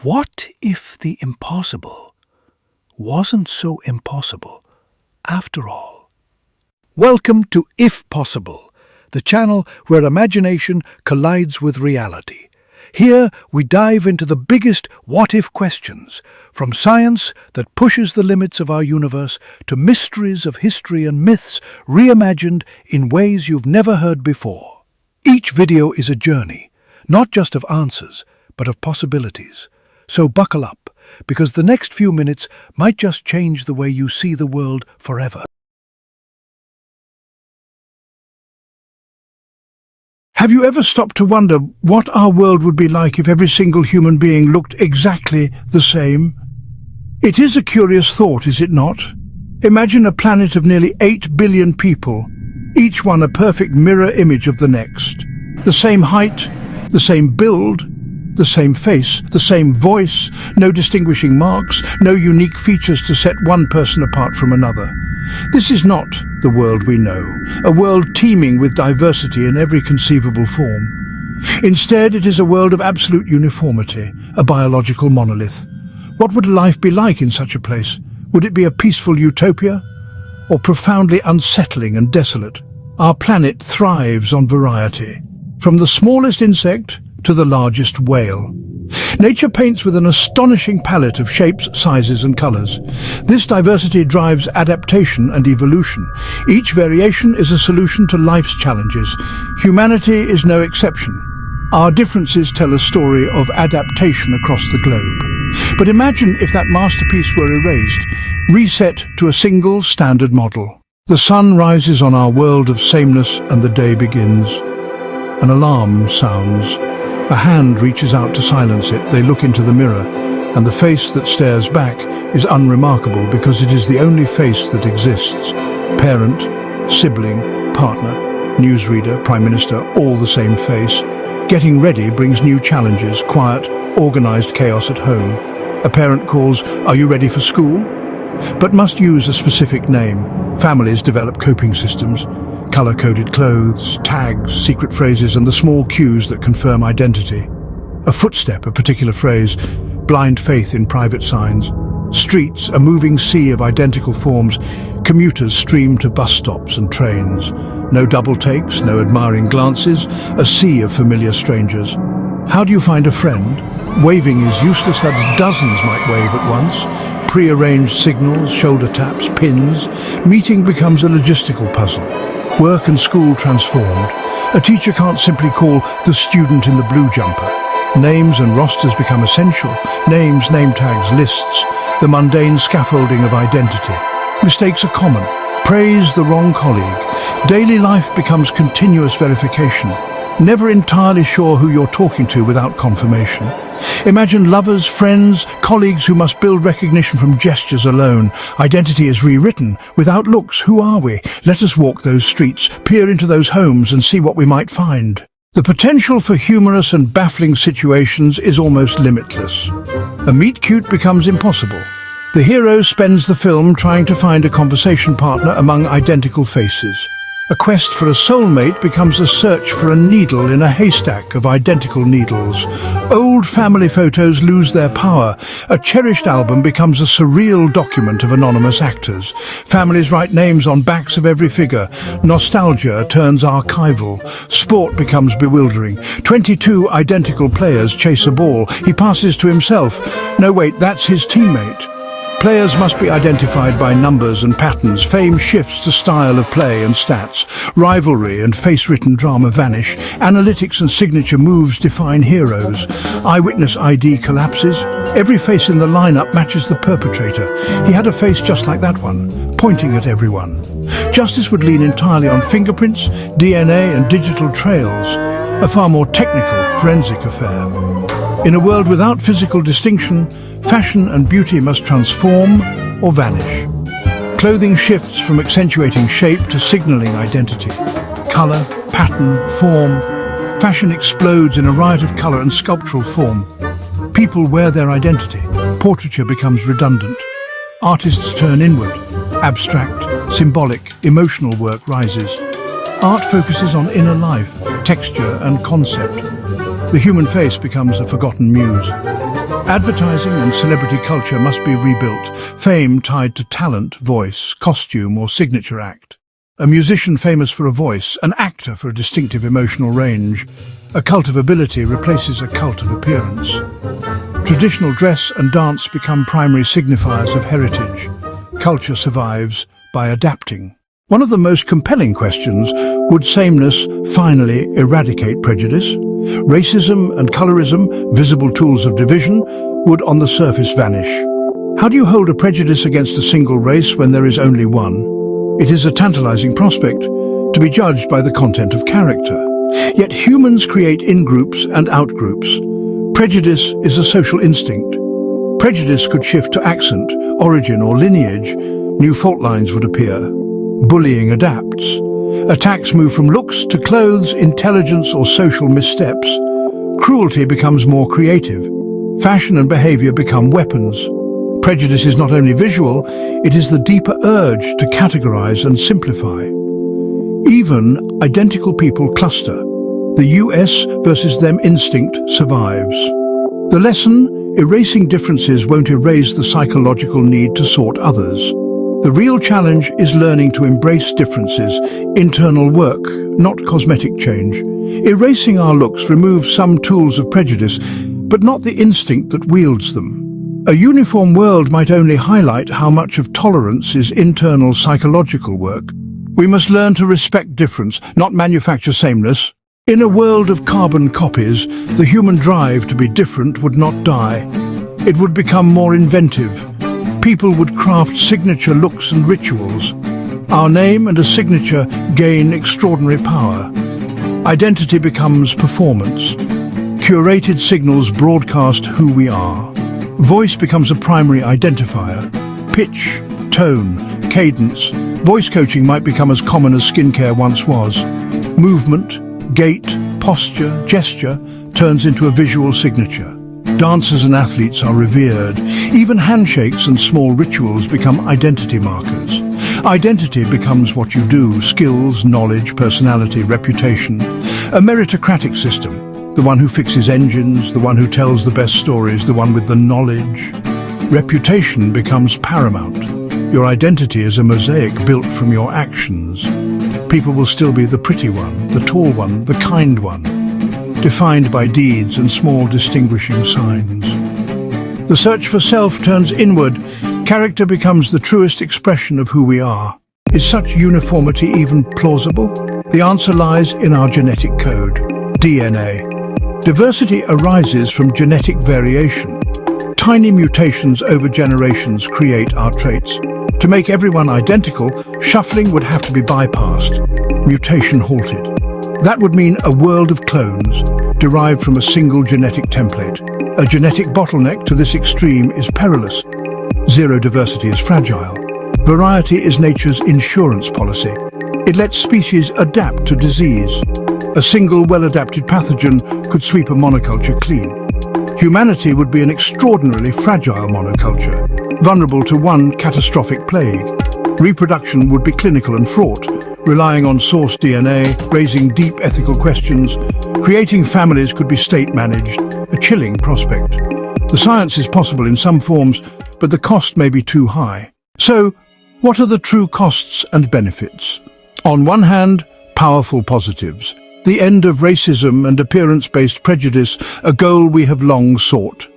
What if the impossible wasn't so impossible after all? Welcome to If Possible, the channel where imagination collides with reality. Here we dive into the biggest what-if questions, from science that pushes the limits of our universe to mysteries of history and myths reimagined in ways you've never heard before. Each video is a journey, not just of answers, but of possibilities. So buckle up, because the next few minutes might just change the way you see the world forever. Have you ever stopped to wonder what our world would be like if every single human being looked exactly the same? It is a curious thought, is it not? Imagine a planet of nearly 8 billion people, each one a perfect mirror image of the next. The same height, the same build, the same face, the same voice, no distinguishing marks, no unique features to set one person apart from another. This is not the world we know, a world teeming with diversity in every conceivable form. Instead, it is a world of absolute uniformity, a biological monolith. What would life be like in such a place? Would it be a peaceful utopia, or profoundly unsettling and desolate? Our planet thrives on variety, from the smallest insect to the largest whale. Nature paints with an astonishing palette of shapes, sizes and colors. This diversity drives adaptation and evolution. Each variation is a solution to life's challenges. Humanity is no exception. Our differences tell a story of adaptation across the globe. But imagine if that masterpiece were erased, reset to a single standard model. The sun rises on our world of sameness and the day begins. An alarm sounds. A hand reaches out to silence it. They look into the mirror, and the face that stares back is unremarkable because it is the only face that exists. Parent, sibling, partner, newsreader, prime minister, all the same face. Getting ready brings new challenges, quiet, organized chaos at home. A parent calls, "Are you ready for school?" but must use a specific name. Families develop coping systems. Color-coded clothes, tags, secret phrases, and the small cues that confirm identity. A footstep, a particular phrase, blind faith in private signs. Streets, a moving sea of identical forms. Commuters stream to bus stops and trains. No double takes, no admiring glances, a sea of familiar strangers. How do you find a friend? Waving is useless as dozens might wave at once. Pre-arranged signals, shoulder taps, pins. Meeting becomes a logistical puzzle. Work and school transformed. A teacher can't simply call the student in the blue jumper. Names and rosters become essential. Names, name tags, lists, the mundane scaffolding of identity. Mistakes are common. Praise the wrong colleague. Daily life becomes continuous verification. Never entirely sure who you're talking to without confirmation. Imagine lovers, friends, colleagues who must build recognition from gestures alone. Identity is rewritten. Without looks, who are we? Let us walk those streets, peer into those homes and see what we might find. The potential for humorous and baffling situations is almost limitless. A meet-cute becomes impossible. The hero spends the film trying to find a conversation partner among identical faces. A quest for a soulmate becomes a search for a needle in a haystack of identical needles. Old family photos lose their power. A cherished album becomes a surreal document of anonymous actors. Families write names on backs of every figure. Nostalgia turns archival. Sport becomes bewildering. 22 identical players chase a ball. He passes to himself. No, wait, that's his teammate. Players must be identified by numbers and patterns. Fame shifts to style of play and stats. Rivalry and face-written drama vanish. Analytics and signature moves define heroes. Eyewitness ID collapses. Every face in the lineup matches the perpetrator. He had a face just like that one, pointing at everyone. Justice would lean entirely on fingerprints, DNA and digital trails. A far more technical, forensic affair. In a world without physical distinction, fashion and beauty must transform or vanish. Clothing shifts from accentuating shape to signaling identity. Color, pattern, form. Fashion explodes in a riot of color and sculptural form. People wear their identity. Portraiture becomes redundant. Artists turn inward. Abstract, symbolic, emotional work rises. Art focuses on inner life, texture and concept. The human face becomes a forgotten muse. Advertising and celebrity culture must be rebuilt, fame tied to talent, voice, costume or signature act. A musician famous for a voice, an actor for a distinctive emotional range. A cult of ability replaces a cult of appearance. Traditional dress and dance become primary signifiers of heritage. Culture survives by adapting. One of the most compelling questions, would sameness finally eradicate prejudice? Racism and colorism, visible tools of division, would on the surface vanish. How do you hold a prejudice against a single race when there is only one? It is a tantalizing prospect, to be judged by the content of character. Yet humans create in-groups and out-groups. Prejudice is a social instinct. Prejudice could shift to accent, origin or lineage. New fault lines would appear. Bullying adapts. Attacks move from looks to clothes, intelligence or social missteps. Cruelty becomes more creative. Fashion and behavior become weapons. Prejudice is not only visual, it is the deeper urge to categorize and simplify. Even identical people cluster. The US versus them instinct survives. The lesson, erasing differences won't erase the psychological need to sort others. The real challenge is learning to embrace differences, internal work, not cosmetic change. Erasing our looks removes some tools of prejudice, but not the instinct that wields them. A uniform world might only highlight how much of tolerance is internal psychological work. We must learn to respect difference, not manufacture sameness. In a world of carbon copies, the human drive to be different would not die. It would become more inventive. People would craft signature looks and rituals. Our name and a signature gain extraordinary power. Identity becomes performance. Curated signals broadcast who we are. Voice becomes a primary identifier. Pitch, tone, cadence. Voice coaching might become as common as skincare once was. Movement, gait, posture, gesture turns into a visual signature. Dancers and athletes are revered. Even handshakes and small rituals become identity markers. Identity becomes what you do, skills, knowledge, personality, reputation. A meritocratic system, the one who fixes engines, the one who tells the best stories, the one with the knowledge. Reputation becomes paramount. Your identity is a mosaic built from your actions. People will still be the pretty one, the tall one, the kind one, defined by deeds and small distinguishing signs. The search for self turns inward. Character becomes the truest expression of who we are. Is such uniformity even plausible? The answer lies in our genetic code, DNA. Diversity arises from genetic variation. Tiny mutations over generations create our traits. To make everyone identical, shuffling would have to be bypassed, mutation halted. That would mean a world of clones, derived from a single genetic template. A genetic bottleneck to this extreme is perilous. Zero diversity is fragile. Variety is nature's insurance policy. It lets species adapt to disease. A single well-adapted pathogen could sweep a monoculture clean. Humanity would be an extraordinarily fragile monoculture, vulnerable to one catastrophic plague. Reproduction would be clinical and fraught, relying on source DNA, raising deep ethical questions. Creating families could be state-managed, a chilling prospect. The science is possible in some forms, but the cost may be too high. So, what are the true costs and benefits? On one hand, powerful positives. The end of racism and appearance-based prejudice, a goal we have long sought.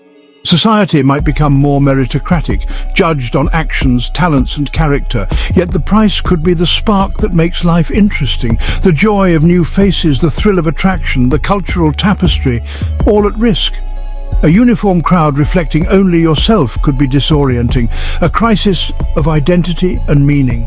Society might become more meritocratic, judged on actions, talents and character, yet the price could be the spark that makes life interesting, the joy of new faces, the thrill of attraction, the cultural tapestry, all at risk. A uniform crowd reflecting only yourself could be disorienting, a crisis of identity and meaning.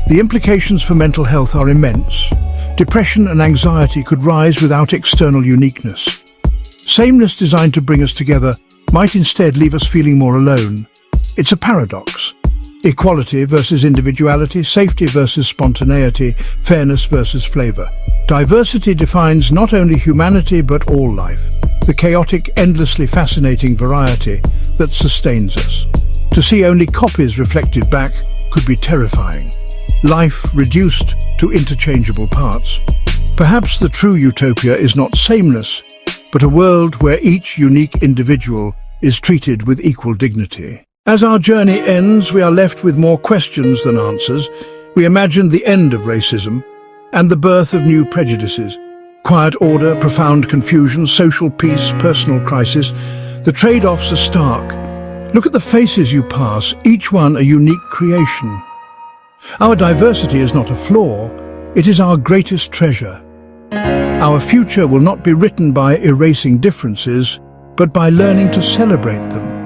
The implications for mental health are immense. Depression and anxiety could rise without external uniqueness. Sameness designed to bring us together might instead leave us feeling more alone. It's a paradox. Equality versus individuality, safety versus spontaneity, fairness versus flavor. Diversity defines not only humanity but all life, the chaotic, endlessly fascinating variety that sustains us. To see only copies reflected back could be terrifying. Life reduced to interchangeable parts. Perhaps the true utopia is not sameness, but a world where each unique individual is treated with equal dignity. As our journey ends, we are left with more questions than answers. We imagine the end of racism and the birth of new prejudices. Quiet order, profound confusion, social peace, personal crisis. The trade-offs are stark. Look at the faces you pass, each one a unique creation. Our diversity is not a flaw, it is our greatest treasure. Our future will not be written by erasing differences, but by learning to celebrate them.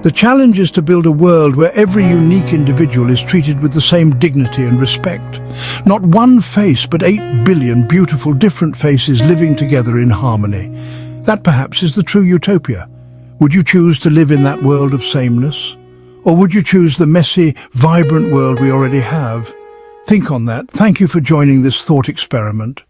The challenge is to build a world where every unique individual is treated with the same dignity and respect. Not one face, but 8 billion beautiful different faces living together in harmony. That perhaps is the true utopia. Would you choose to live in that world of sameness? Or would you choose the messy, vibrant world we already have? Think on that. Thank you for joining this thought experiment.